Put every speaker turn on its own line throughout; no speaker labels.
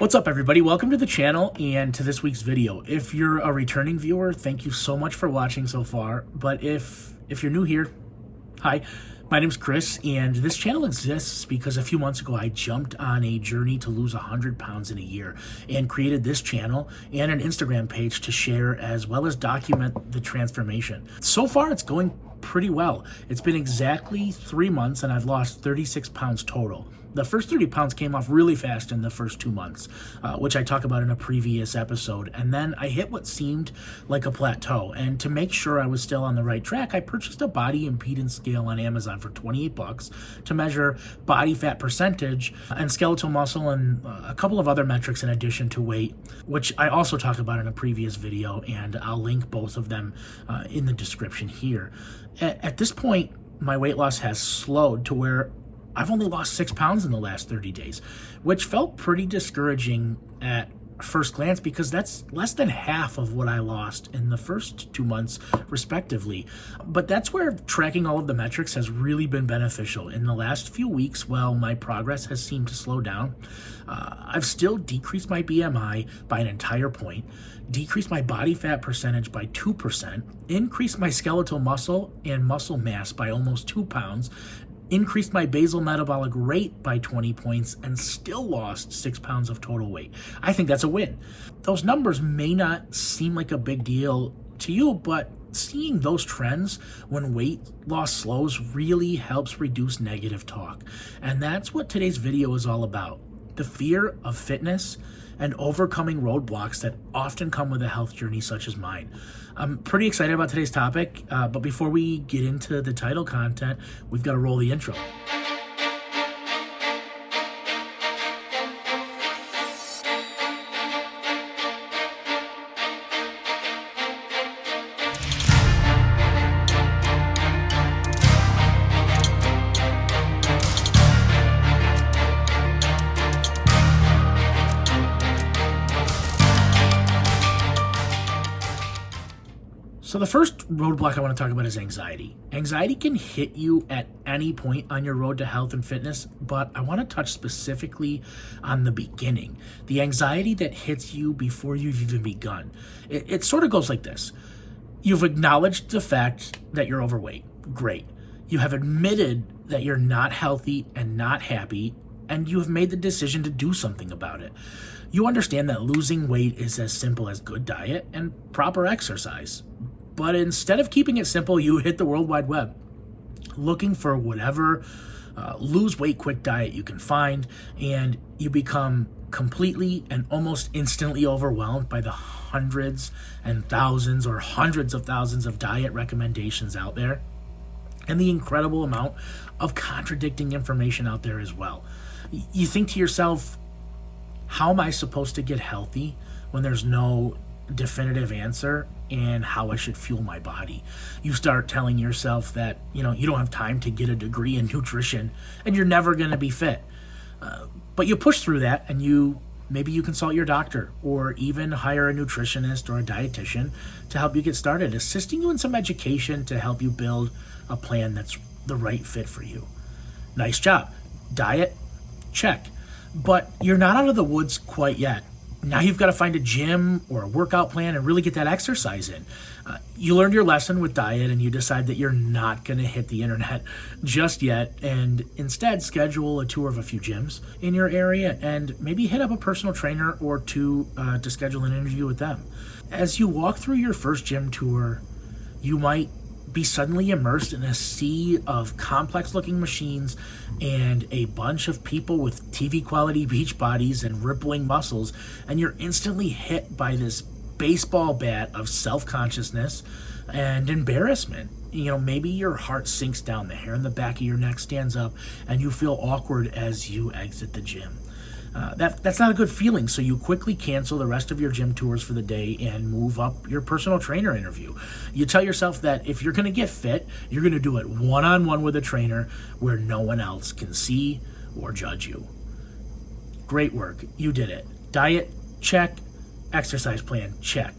What's up, everybody? Welcome to the channel and to this week's video. If you're a returning viewer, thank you so much for watching so far. But if you're new here, hi, my name's Chris, and this channel exists because a few months ago I jumped on a journey to lose 100 pounds in a year and created this channel and an Instagram page to share as well as document the transformation. So far, it's going pretty well. It's been exactly 3 months and I've lost 36 pounds total. The first 30 pounds came off really fast in the first 2 months, which I talk about in a previous episode. And then I hit what seemed like a plateau. And to make sure I was still on the right track, I purchased a body impedance scale on Amazon for 28 bucks to measure body fat percentage and skeletal muscle and a couple of other metrics in addition to weight, which I also talk about in a previous video. And I'll link both of them in the description here. At this point, my weight loss has slowed to where I've only lost 6 pounds in the last 30 days, which felt pretty discouraging at first glance because that's less than half of what I lost in the first 2 months, respectively. But that's where tracking all of the metrics has really been beneficial. In the last few weeks, while my progress has seemed to slow down, I've still decreased my BMI by an entire point, decreased my body fat percentage by 2%, increased my skeletal muscle and muscle mass by almost 2 pounds, increased my basal metabolic rate by 20 points, and still lost 6 pounds of total weight. I think that's a win. Those numbers may not seem like a big deal to you, but seeing those trends when weight loss slows really helps reduce negative talk. And that's what today's video is all about. The fear of fitness and overcoming roadblocks that often come with a health journey such as mine. I'm pretty excited about today's topic, but before we get into the title content, we've got to roll the intro. So the first roadblock I want to talk about is anxiety. Anxiety can hit you at any point on your road to health and fitness, but I want to touch specifically on the beginning, the anxiety that hits you before you've even begun. It sort of goes like this. You've acknowledged the fact that you're overweight. Great. You have admitted that you're not healthy and not happy, and you have made the decision to do something about it. You understand that losing weight is as simple as good diet and proper exercise. But instead of keeping it simple, you hit the World Wide Web looking for whatever lose weight quick diet you can find, and you become completely and almost instantly overwhelmed by the hundreds and thousands or hundreds of thousands of diet recommendations out there and the incredible amount of contradicting information out there as well. You think to yourself, how am I supposed to get healthy when there's no definitive answer and how I should fuel my body? You start telling yourself that, you don't have time to get a degree in nutrition and you're never going to be fit. But you push through that and maybe you consult your doctor or even hire a nutritionist or a dietitian to help you get started, assisting you in some education to help you build a plan that's the right fit for you. Nice job. Diet, check. But you're not out of the woods quite yet. Now you've got to find a gym or a workout plan and really get that exercise in. You learned your lesson with diet and you decide that you're not going to hit the internet just yet and instead schedule a tour of a few gyms in your area and maybe hit up a personal trainer or two to schedule an interview with them. As you walk through your first gym tour, you might be suddenly immersed in a sea of complex looking machines and a bunch of people with TV quality beach bodies and rippling muscles, and you're instantly hit by this baseball bat of self-consciousness and embarrassment. Maybe your heart sinks down, the hair in the back of your neck stands up, and you feel awkward as you exit the gym. That's not a good feeling, so you quickly cancel the rest of your gym tours for the day and move up your personal trainer interview. You tell yourself that if you're going to get fit, you're going to do it one-on-one with a trainer where no one else can see or judge you. Great work. You did it. Diet, check. Exercise plan, check.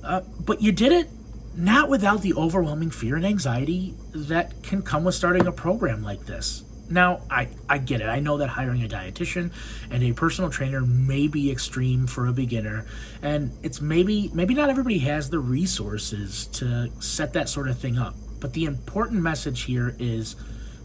But you did it not without the overwhelming fear and anxiety that can come with starting a program like this. Now, I get it. I know that hiring a dietitian and a personal trainer may be extreme for a beginner, and it's maybe not everybody has the resources to set that sort of thing up. But the important message here is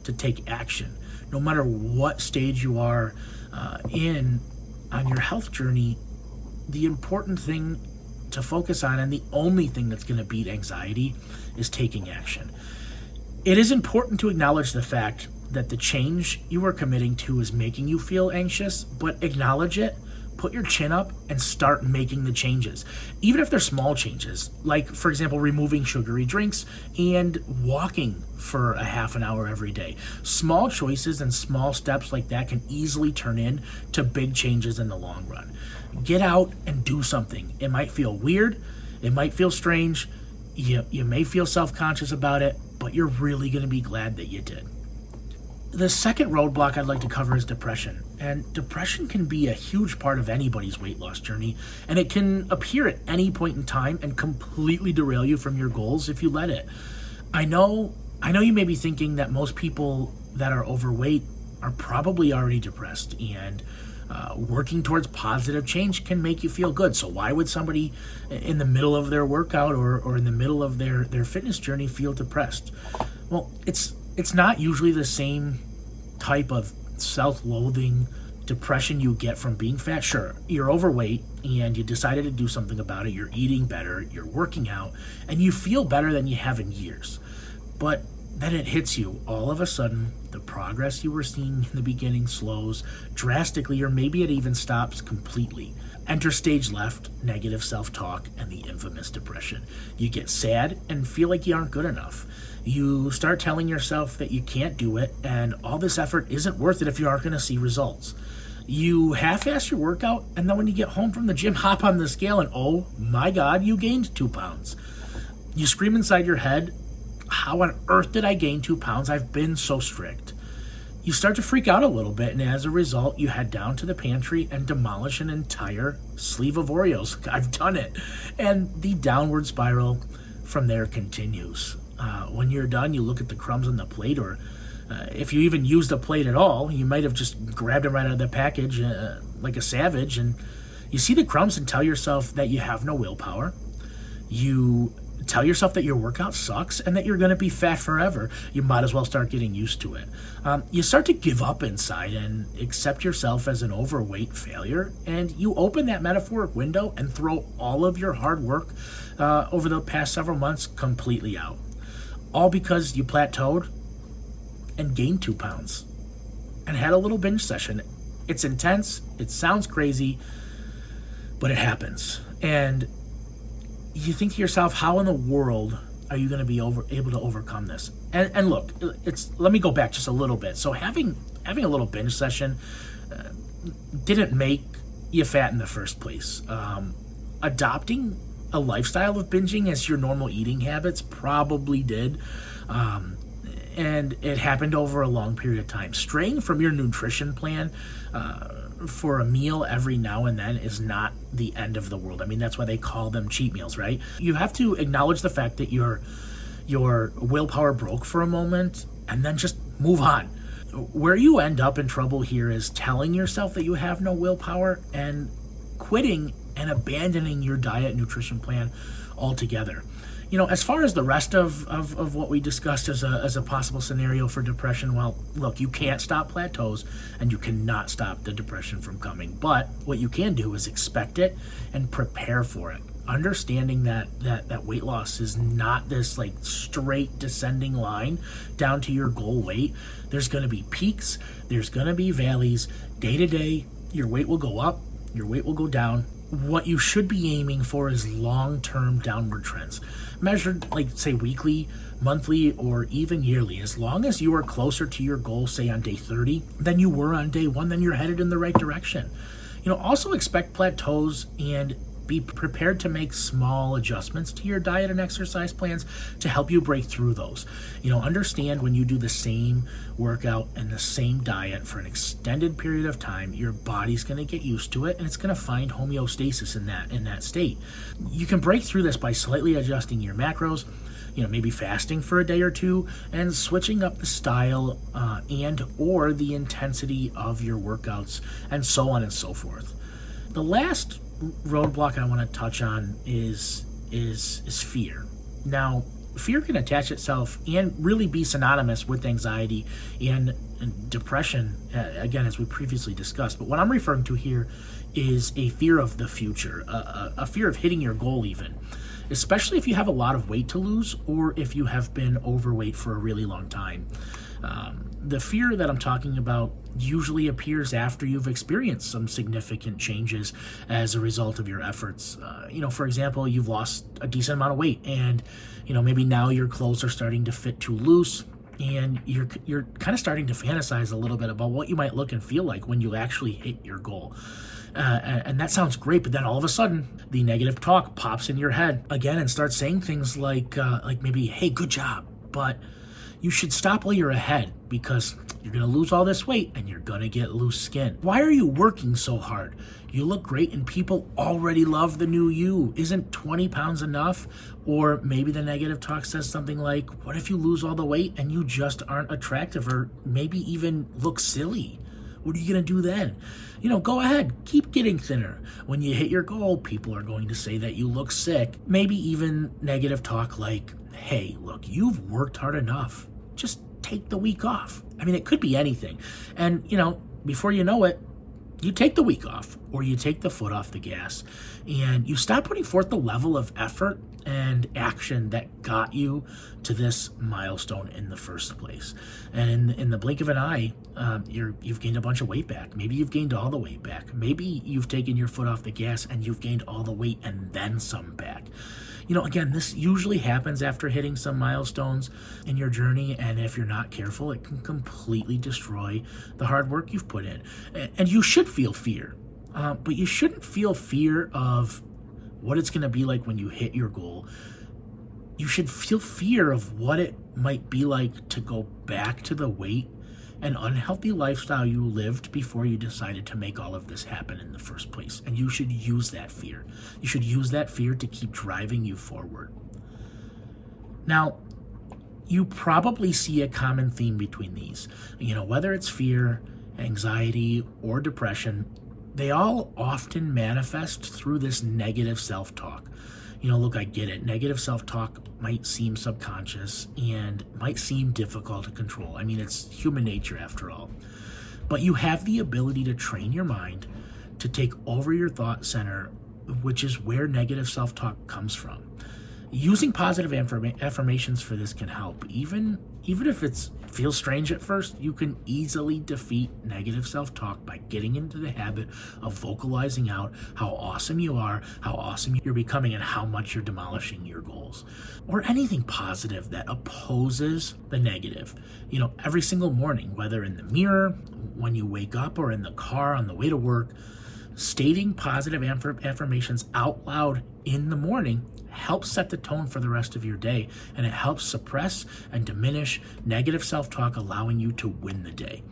to take action. No matter what stage you are in on your health journey, the important thing to focus on, and the only thing that's going to beat anxiety, is taking action. It is important to acknowledge the fact that the change you are committing to is making you feel anxious, but acknowledge it, put your chin up, and start making the changes. Even if they're small changes, like, for example, removing sugary drinks and walking for a half an hour every day. Small choices and small steps like that can easily turn into big changes in the long run. Get out and do something. It might feel weird, it might feel strange, you may feel self-conscious about it, but you're really going to be glad that you did. The second roadblock I'd like to cover is depression. And depression can be a huge part of anybody's weight loss journey, and it can appear at any point in time and completely derail you from your goals if you let it. I know you may be thinking that most people that are overweight are probably already depressed, and working towards positive change can make you feel good. So why would somebody in the middle of their workout or in the middle of their fitness journey feel depressed? Well, it's not usually the same type of self-loathing depression you get from being fat. Sure, you're overweight and you decided to do something about it. You're eating better, you're working out, and you feel better than you have in years. But then it hits you. All of a sudden, the progress you were seeing in the beginning slows drastically, or maybe it even stops completely. Enter stage left, negative self-talk, and the infamous depression. You get sad and feel like you aren't good enough. You start telling yourself that you can't do it, and all this effort isn't worth it if you aren't going to see results. You half-ass your workout, and then when you get home from the gym, hop on the scale, and oh my God, you gained 2 pounds. You scream inside your head, how on earth did I gain 2 pounds? I've been so strict. You start to freak out a little bit, and as a result, you head down to the pantry and demolish an entire sleeve of Oreos. I've done it. And the downward spiral from there continues. When you're done, you look at the crumbs on the plate, or if you even used a plate at all, you might have just grabbed them right out of the package like a savage, and you see the crumbs and tell yourself that you have no willpower. You tell yourself that your workout sucks and that you're going to be fat forever. You might as well start getting used to it. You start to give up inside and accept yourself as an overweight failure, and you open that metaphoric window and throw all of your hard work over the past several months completely out. All because you plateaued and gained 2 pounds and had a little binge session. It's intense, it sounds crazy, but it happens. And you think to yourself, how in the world are you going to be able to overcome this? And look, let me go back just a little bit. So having a little binge session didn't make you fat in the first place. Adopting a lifestyle of binging as your normal eating habits probably did. And it happened over a long period of time. Straying from your nutrition plan for a meal every now and then is not the end of the world. I mean, that's why they call them cheat meals, right? You have to acknowledge the fact that your willpower broke for a moment and then just move on. Where you end up in trouble here is telling yourself that you have no willpower and quitting and abandoning your diet and nutrition plan altogether. You know, as far as the rest of what we discussed as a possible scenario for depression, well, look, you can't stop plateaus and you cannot stop the depression from coming. But what you can do is expect it and prepare for it. Understanding that weight loss is not this like straight descending line down to your goal weight. There's going to be peaks, there's going to be valleys. Day to day, your weight will go up, your weight will go down. What you should be aiming for is long-term downward trends, measured like, say, weekly, monthly, or even yearly. As long as you are closer to your goal, say on day 30, than you were on day 1, then you're headed in the right direction. You know, also expect plateaus and be prepared to make small adjustments to your diet and exercise plans to help you break through those. You know, understand when you do the same workout and the same diet for an extended period of time, your body's going to get used to it and it's going to find homeostasis in that state. You can break through this by slightly adjusting your macros. maybe fasting for a day or two and switching up the style and or the intensity of your workouts, and so on and so forth. The last roadblock I want to touch on is fear. Now, fear can attach itself and really be synonymous with anxiety and depression, again, as we previously discussed. But what I'm referring to here is a fear of the future, a fear of hitting your goal even, especially if you have a lot of weight to lose or if you have been overweight for a really long time. The fear that I'm talking about usually appears after you've experienced some significant changes as a result of your efforts. For example, you've lost a decent amount of weight and, maybe now your clothes are starting to fit too loose, and you're kind of starting to fantasize a little bit about what you might look and feel like when you actually hit your goal. And that sounds great, but then all of a sudden, the negative talk pops in your head again and starts saying things like maybe, hey, good job, but you should stop while you're ahead because you're going to lose all this weight and you're going to get loose skin. Why are you working so hard? You look great and people already love the new you. Isn't 20 pounds enough? Or maybe the negative talk says something like, what if you lose all the weight and you just aren't attractive or maybe even look silly? What are you going to do then? Go ahead, keep getting thinner. When you hit your goal, people are going to say that you look sick. Maybe even negative talk like, hey, look, you've worked hard enough. Just take the week off. I mean, it could be anything. And, before you know it, you take the week off or you take the foot off the gas and you stop putting forth the level of effort and action that got you to this milestone in the first place. And in the blink of an eye, you've gained a bunch of weight back. Maybe you've gained all the weight back. Maybe you've taken your foot off the gas and you've gained all the weight and then some back. Again, this usually happens after hitting some milestones in your journey, and if you're not careful, it can completely destroy the hard work you've put in. And you should feel fear, but you shouldn't feel fear of what it's going to be like when you hit your goal. You should feel fear of what it might be like to go back to the weight and unhealthy lifestyle you lived before you decided to make all of this happen in the first place. And you should use that fear. You should use that fear to keep driving you forward. Now, you probably see a common theme between these. Whether it's fear, anxiety, or depression, they all often manifest through this negative self-talk. Look, I get it. Negative self-talk might seem subconscious and might seem difficult to control. I mean, it's human nature after all. But you have the ability to train your mind to take over your thought center, which is where negative self-talk comes from. Using positive affirmations for this can help. Even if it feels strange at first, you can easily defeat negative self-talk by getting into the habit of vocalizing out how awesome you are, how awesome you're becoming, and how much you're demolishing your goals. Or anything positive that opposes the negative. Every single morning, whether in the mirror, when you wake up, or in the car on the way to work, stating positive affirmations out loud in the morning helps set the tone for the rest of your day, and it helps suppress and diminish negative self-talk, allowing you to win the day.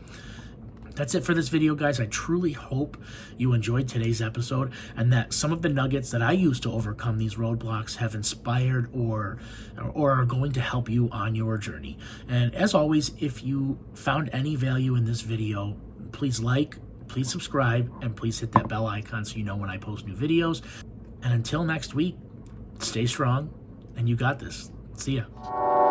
That's it for this video, guys. I truly hope you enjoyed today's episode and that some of the nuggets that I use to overcome these roadblocks have inspired or are going to help you on your journey. And as always, if you found any value in this video, please please subscribe, and please hit that bell icon so you know when I post new videos. And until next week, stay strong, and you got this. See ya.